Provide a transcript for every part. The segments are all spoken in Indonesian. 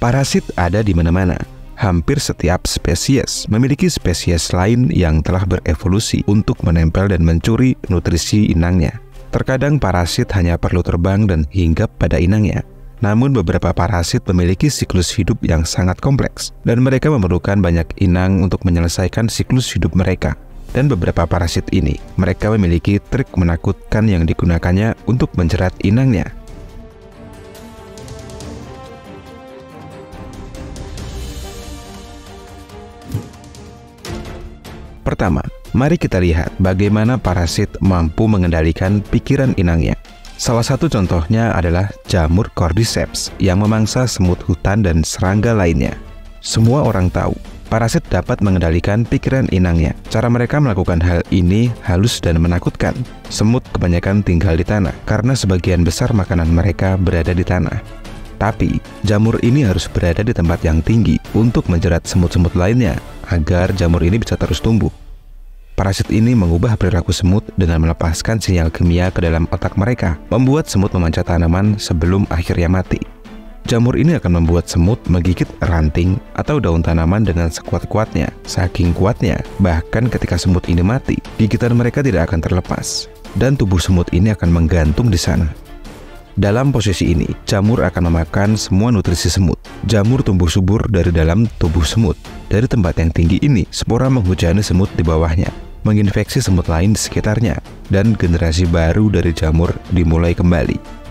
Parasit ada di mana-mana. Hampir setiap spesies memiliki spesies lain yang telah berevolusi untuk menempel dan mencuri nutrisi inangnya. Terkadang parasit hanya perlu terbang dan hinggap pada inangnya. Namun beberapa parasit memiliki siklus hidup yang sangat kompleks, dan mereka memerlukan banyak inang untuk menyelesaikan siklus hidup mereka. Dan beberapa parasit ini, mereka memiliki trik menakutkan yang digunakannya untuk menjerat inangnya. Pertama, mari kita lihat bagaimana parasit mampu mengendalikan pikiran inangnya. Salah satu contohnya adalah jamur Cordyceps yang memangsa semut hutan dan serangga lainnya. Semua orang tahu, parasit dapat mengendalikan pikiran inangnya. Cara mereka melakukan hal ini halus dan menakutkan. Semut kebanyakan tinggal di tanah karena sebagian besar makanan mereka berada di tanah. Tapi, jamur ini harus berada di tempat yang tinggi untuk menjerat semut-semut lainnya agar jamur ini bisa terus tumbuh. Parasit ini mengubah perilaku semut dengan melepaskan sinyal kimia ke dalam otak mereka, membuat semut memanjat tanaman sebelum akhirnya mati. Jamur ini akan membuat semut menggigit ranting atau daun tanaman dengan sekuat-kuatnya. Saking kuatnya, bahkan ketika semut ini mati, gigitan mereka tidak akan terlepas, dan tubuh semut ini akan menggantung di sana. Dalam posisi ini, jamur akan memakan semua nutrisi semut. Jamur tumbuh subur dari dalam tubuh semut. Dari tempat yang tinggi ini, spora menghujani semut di bawahnya, menginfeksi semut lain di sekitarnya, dan generasi baru dari jamur dimulai kembali.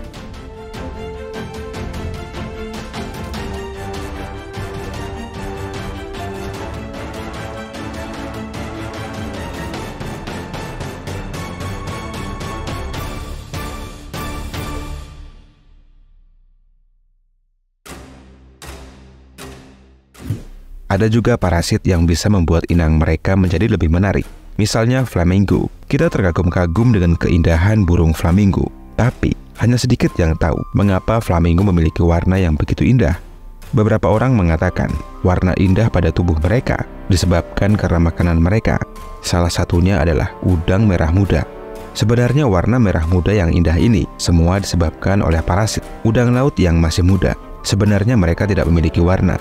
Ada juga parasit yang bisa membuat inang mereka menjadi lebih menarik. Misalnya flamingo. Kita terkagum-kagum dengan keindahan burung flamingo. Tapi, hanya sedikit yang tahu mengapa flamingo memiliki warna yang begitu indah. Beberapa orang mengatakan warna indah pada tubuh mereka disebabkan karena makanan mereka. Salah satunya adalah udang merah muda. Sebenarnya warna merah muda yang indah ini semua disebabkan oleh parasit. Udang laut yang masih muda, sebenarnya mereka tidak memiliki warna.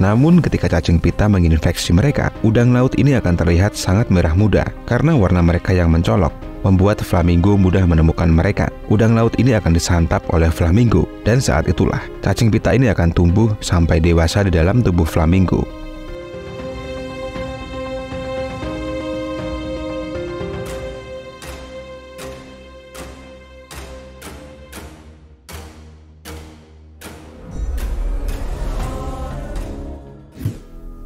Namun ketika cacing pita menginfeksi mereka, udang laut ini akan terlihat sangat merah muda karena warna mereka yang mencolok, membuat flamingo mudah menemukan mereka. Udang laut ini akan disantap oleh flamingo, dan saat itulah cacing pita ini akan tumbuh sampai dewasa di dalam tubuh flamingo.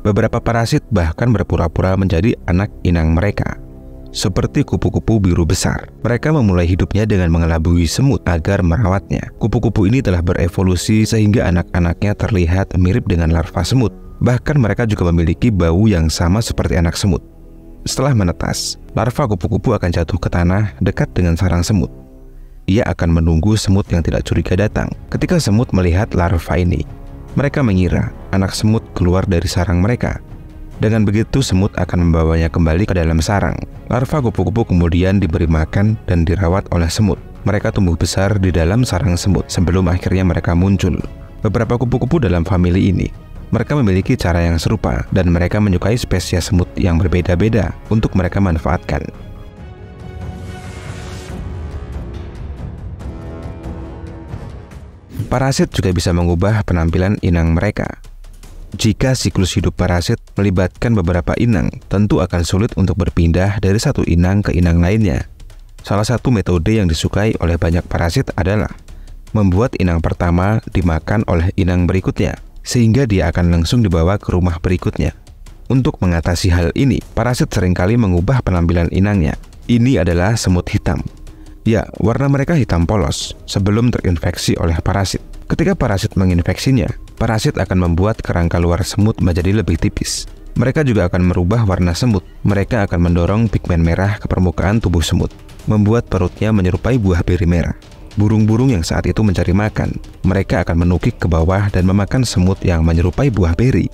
Beberapa parasit bahkan berpura-pura menjadi anak inang mereka. Seperti kupu-kupu biru besar, mereka memulai hidupnya dengan mengelabui semut agar merawatnya. Kupu-kupu ini telah berevolusi sehingga anak-anaknya terlihat mirip dengan larva semut. Bahkan mereka juga memiliki bau yang sama seperti anak semut. Setelah menetas, larva kupu-kupu akan jatuh ke tanah dekat dengan sarang semut. Ia akan menunggu semut yang tidak curiga datang. Ketika semut melihat larva ini, mereka mengira anak semut keluar dari sarang mereka. Dengan begitu, semut akan membawanya kembali ke dalam sarang. Larva kupu-kupu kemudian diberi makan dan dirawat oleh semut. Mereka tumbuh besar di dalam sarang semut sebelum akhirnya mereka muncul. Beberapa kupu-kupu dalam famili ini, mereka memiliki cara yang serupa dan mereka menyukai spesies semut yang berbeda-beda untuk mereka manfaatkan. Parasit juga bisa mengubah penampilan inang mereka. Jika siklus hidup parasit melibatkan beberapa inang, tentu akan sulit untuk berpindah dari satu inang ke inang lainnya. Salah satu metode yang disukai oleh banyak parasit adalah membuat inang pertama dimakan oleh inang berikutnya, sehingga dia akan langsung dibawa ke rumah berikutnya. Untuk mengatasi hal ini, parasit seringkali mengubah penampilan inangnya. Ini adalah semut hitam. Ya, warna mereka hitam polos sebelum terinfeksi oleh parasit. Ketika parasit menginfeksinya, parasit akan membuat kerangka luar semut menjadi lebih tipis. Mereka juga akan merubah warna semut. Mereka akan mendorong pigmen merah ke permukaan tubuh semut, membuat perutnya menyerupai buah beri merah. Burung-burung yang saat itu mencari makan, mereka akan menukik ke bawah dan memakan semut yang menyerupai buah beri.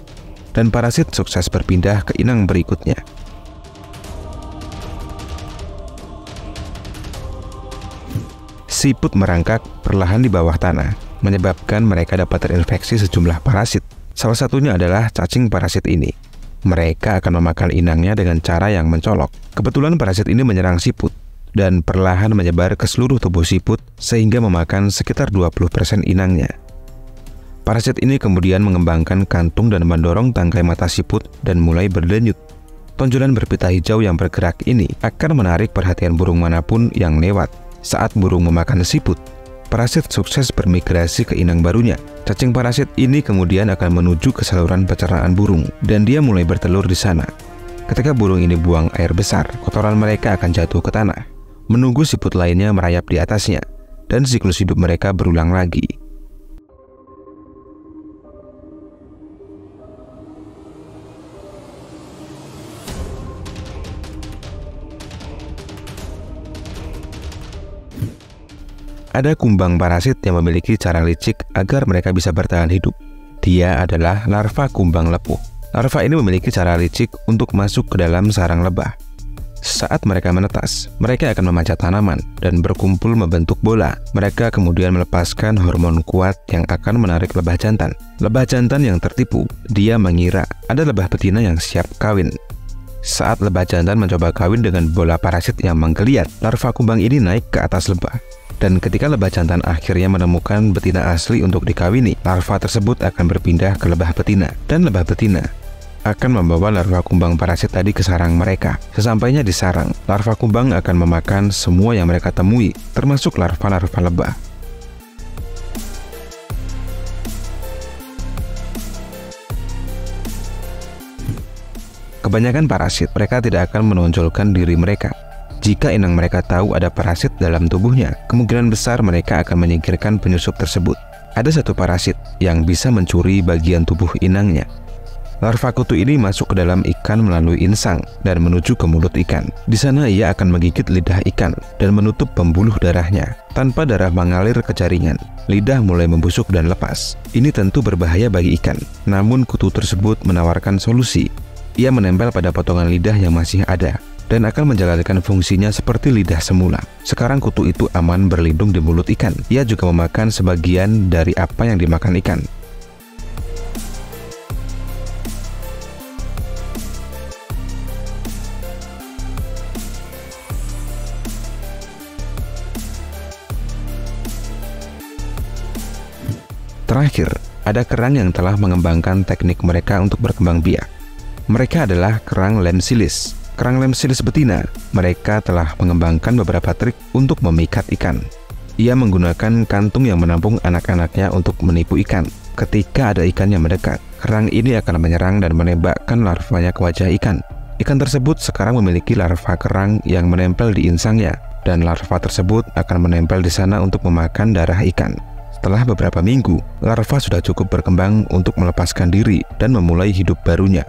Dan parasit sukses berpindah ke inang berikutnya. Siput merangkak perlahan di bawah tanah. menyebabkan mereka dapat terinfeksi sejumlah parasit. Salah satunya adalah cacing parasit ini. Mereka akan memakan inangnya dengan cara yang mencolok. Kebetulan parasit ini menyerang siput dan perlahan menyebar ke seluruh tubuh siput sehingga memakan sekitar 20% inangnya. Parasit ini kemudian mengembangkan kantung dan mendorong tangkai mata siput dan mulai berdenyut. Tonjolan berpita hijau yang bergerak ini akan menarik perhatian burung manapun yang lewat. Saat burung memakan siput, parasit sukses bermigrasi ke inang barunya. Cacing parasit ini kemudian akan menuju ke saluran pencernaan burung dan dia mulai bertelur di sana. Ketika burung ini buang air besar, kotoran mereka akan jatuh ke tanah, menunggu siput lainnya merayap di atasnya, dan siklus hidup mereka berulang lagi. Ada kumbang parasit yang memiliki cara licik agar mereka bisa bertahan hidup. Dia adalah larva kumbang lepuh. Larva ini memiliki cara licik untuk masuk ke dalam sarang lebah. Saat mereka menetas, mereka akan memanjat tanaman dan berkumpul membentuk bola. Mereka kemudian melepaskan hormon kuat yang akan menarik lebah jantan. Lebah jantan yang tertipu, dia mengira ada lebah betina yang siap kawin. Saat lebah jantan mencoba kawin dengan bola parasit yang menggeliat, larva kumbang ini naik ke atas lebah. Dan ketika lebah jantan akhirnya menemukan betina asli untuk dikawini, larva tersebut akan berpindah ke lebah betina. Dan lebah betina akan membawa larva kumbang parasit tadi ke sarang mereka. Sesampainya di sarang, larva kumbang akan memakan semua yang mereka temui, termasuk larva-larva lebah. Kebanyakan parasit, mereka tidak akan menonjolkan diri mereka. Jika inang mereka tahu ada parasit dalam tubuhnya, kemungkinan besar mereka akan menyingkirkan penyusup tersebut. Ada satu parasit yang bisa mencuri bagian tubuh inangnya. Larva kutu ini masuk ke dalam ikan melalui insang dan menuju ke mulut ikan. Di sana ia akan menggigit lidah ikan dan menutup pembuluh darahnya. Tanpa darah mengalir ke jaringan, lidah mulai membusuk dan lepas. Ini tentu berbahaya bagi ikan. Namun kutu tersebut menawarkan solusi. Ia menempel pada potongan lidah yang masih ada dan akan menjalankan fungsinya seperti lidah semula. Sekarang kutu itu aman berlindung di mulut ikan. Ia juga memakan sebagian dari apa yang dimakan ikan. Terakhir, ada kerang yang telah mengembangkan teknik mereka untuk berkembang biak. Mereka adalah kerang lemsilis. Kerang lemsilis betina, mereka telah mengembangkan beberapa trik untuk memikat ikan. Ia menggunakan kantung yang menampung anak-anaknya untuk menipu ikan. Ketika ada ikan yang mendekat, kerang ini akan menyerang dan menembakkan larvanya ke wajah ikan. Ikan tersebut sekarang memiliki larva kerang yang menempel di insangnya, dan larva tersebut akan menempel di sana untuk memakan darah ikan. Setelah beberapa minggu, larva sudah cukup berkembang untuk melepaskan diri dan memulai hidup barunya.